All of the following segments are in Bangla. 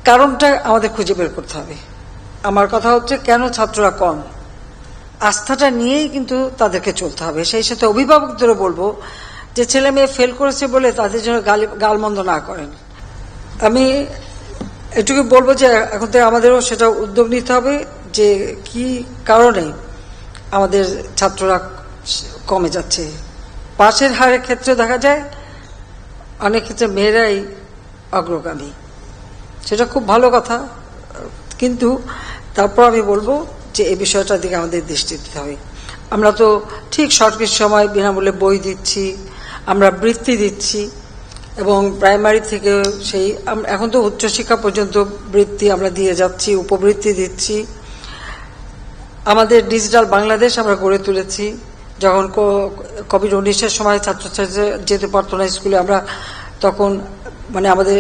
কারণটা আমাদের খুঁজে বের করতে হবে। আমার কথা হচ্ছে কেন ছাত্ররা কম, আস্থাটা নিয়েই কিন্তু তাদেরকে চলতে হবে। সেই সাথে অভিভাবকদেরও বলবো যে ছেলে মেয়ে ফেল করেছে বলে তাদের জন্য গালমন্দ না করেন। আমি এটুকু বলবো যে এখন থেকে আমাদেরও সেটা উদ্যোগ নিতে হবে যে কি কারণে আমাদের ছাত্ররা কমে যাচ্ছে। পাশের হারের ক্ষেত্রে দেখা যায় অনেক ক্ষেত্রে মেয়েরাই অগ্রগামী, সেটা খুব ভালো কথা, কিন্তু তারপর আমি বলবো যে এই বিষয়টার দিকে আমাদের দৃষ্টি দিতে হবে। আমরা তো ঠিক সঠিক সময় বিনামূল্যে বই দিচ্ছি, আমরা বৃত্তি দিচ্ছি, এবং প্রাইমারি থেকে সেই এখন তো উচ্চশিক্ষা পর্যন্ত বৃত্তি আমরা দিয়ে যাচ্ছি, উপবৃত্তি দিচ্ছি। আমাদের ডিজিটাল বাংলাদেশ আমরা গড়ে তুলেছি। যখন কোভিড-19 সময় ছাত্রছাত্রীরা যেতে পারতো না স্কুলে, আমরা তখন আমাদের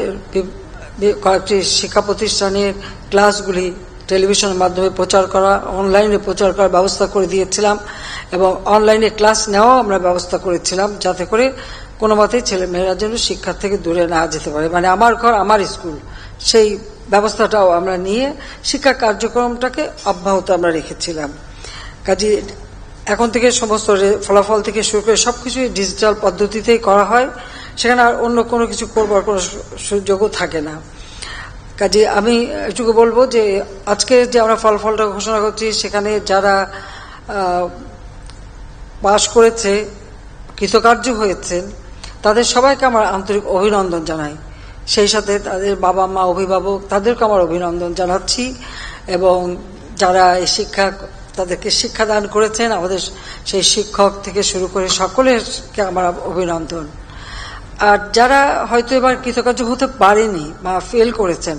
কয়েকটি শিক্ষা প্রতিষ্ঠানের ক্লাসগুলি টেলিভিশনের মাধ্যমে প্রচার করা, অনলাইনে প্রচার করার ব্যবস্থা করে দিয়েছিলাম, এবং অনলাইনে ক্লাস নেওয়াও আমরা ব্যবস্থা করেছিলাম যাতে করে কোনো মতেই ছেলে মেয়েরা যেন শিক্ষার থেকে দূরে না যেতে পারে। আমার ঘর আমার স্কুল, সেই ব্যবস্থাটাও আমরা নিয়ে শিক্ষা কার্যক্রমটাকে অব্যাহত আমরা রেখেছিলাম। কাজে এখন থেকে সমস্ত ফলাফল থেকে শুরু করে সবকিছুই ডিজিটাল পদ্ধতিতেই করা হয়, সেখানে আর অন্য কোনো কিছু করবার কোনো সুযোগও থাকে না। কাজে আমি এটুকু বলবো যে আজকে যে আমরা ফলাফলটা ঘোষণা করছি সেখানে যারা পাশ করেছে, কৃতকার্য হয়েছেন, তাদের সবাইকে আমার আন্তরিক অভিনন্দন জানাই। সেই সাথে তাদের বাবা মা, অভিভাবক, তাদেরকে আমার অভিনন্দন জানাচ্ছি, এবং যারা এই তাদেরকে শিক্ষাদান করেছেন, আমাদের সেই শিক্ষক থেকে শুরু করে সকলেরকে আমার অভিনন্দন। আর যারা হয়তো এবার কৃতকার্য হতে পারেনি বা ফেল করেছেন,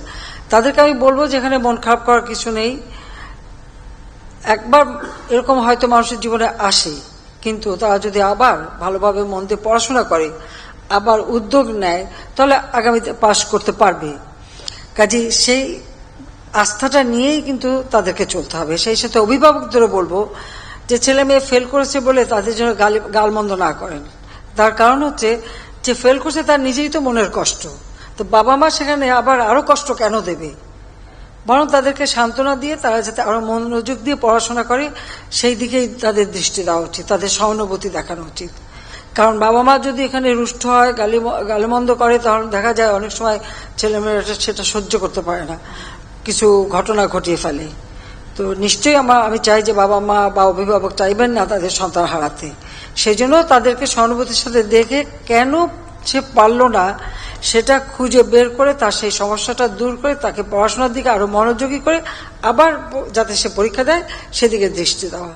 তাদেরকে আমি বলবো যেখানে মন খারাপ করার কিছু নেই। একবার এরকম হয়তো মানুষের জীবনে আসে, কিন্তু তারা যদি আবার ভালোভাবে মন দিয়ে পড়াশোনা করে, আবার উদ্যোগ নেয়, তাহলে আগামীতে পাশ করতে পারবে। কাজে সেই আস্থাটা নিয়েই কিন্তু তাদেরকে চলতে হবে। সেই সাথে অভিভাবকদেরও বলবো যে ছেলে মেয়ে ফেল করেছে বলে তাদের জন্য গালমন্দ না করেন। তার কারণ হচ্ছে যে ফেল করছে তার নিজেই তো মনের কষ্ট, তো বাবা মা সেখানে আবার আরো কষ্ট কেন দেবে? বরং তাদেরকে সান্ত্বনা দিয়ে তারা যাতে আরো মনোযোগ দিয়ে পড়াশোনা করে সেই দিকেই তাদের দৃষ্টি দেওয়া উচিত, তাদের সহানুভূতি দেখানো উচিত। কারণ বাবা মা যদি এখানে রুষ্ট হয়, গালিমন্দ করে, তাহলে দেখা যায় অনেক সময় ছেলেমেয়েরা সেটা সহ্য করতে পারে না, কিছু ঘটনা ঘটিয়ে ফেলে। তো নিশ্চয়ই আমি চাই যে বাবা মা বা অভিভাবক চাইবেন না তাদের সন্তান হারাতে। সেই জন্য তাদেরকে সহানুভূতির সাথে দেখে কেন সে পারল না সেটা খুঁজে বের করে তার সেই সমস্যাটা দূর করে তাকে পড়াশোনার দিকে আরো মনোযোগী করে আবার যাতে সে পরীক্ষা দেয় সেদিকে দৃষ্টি দেওয়া।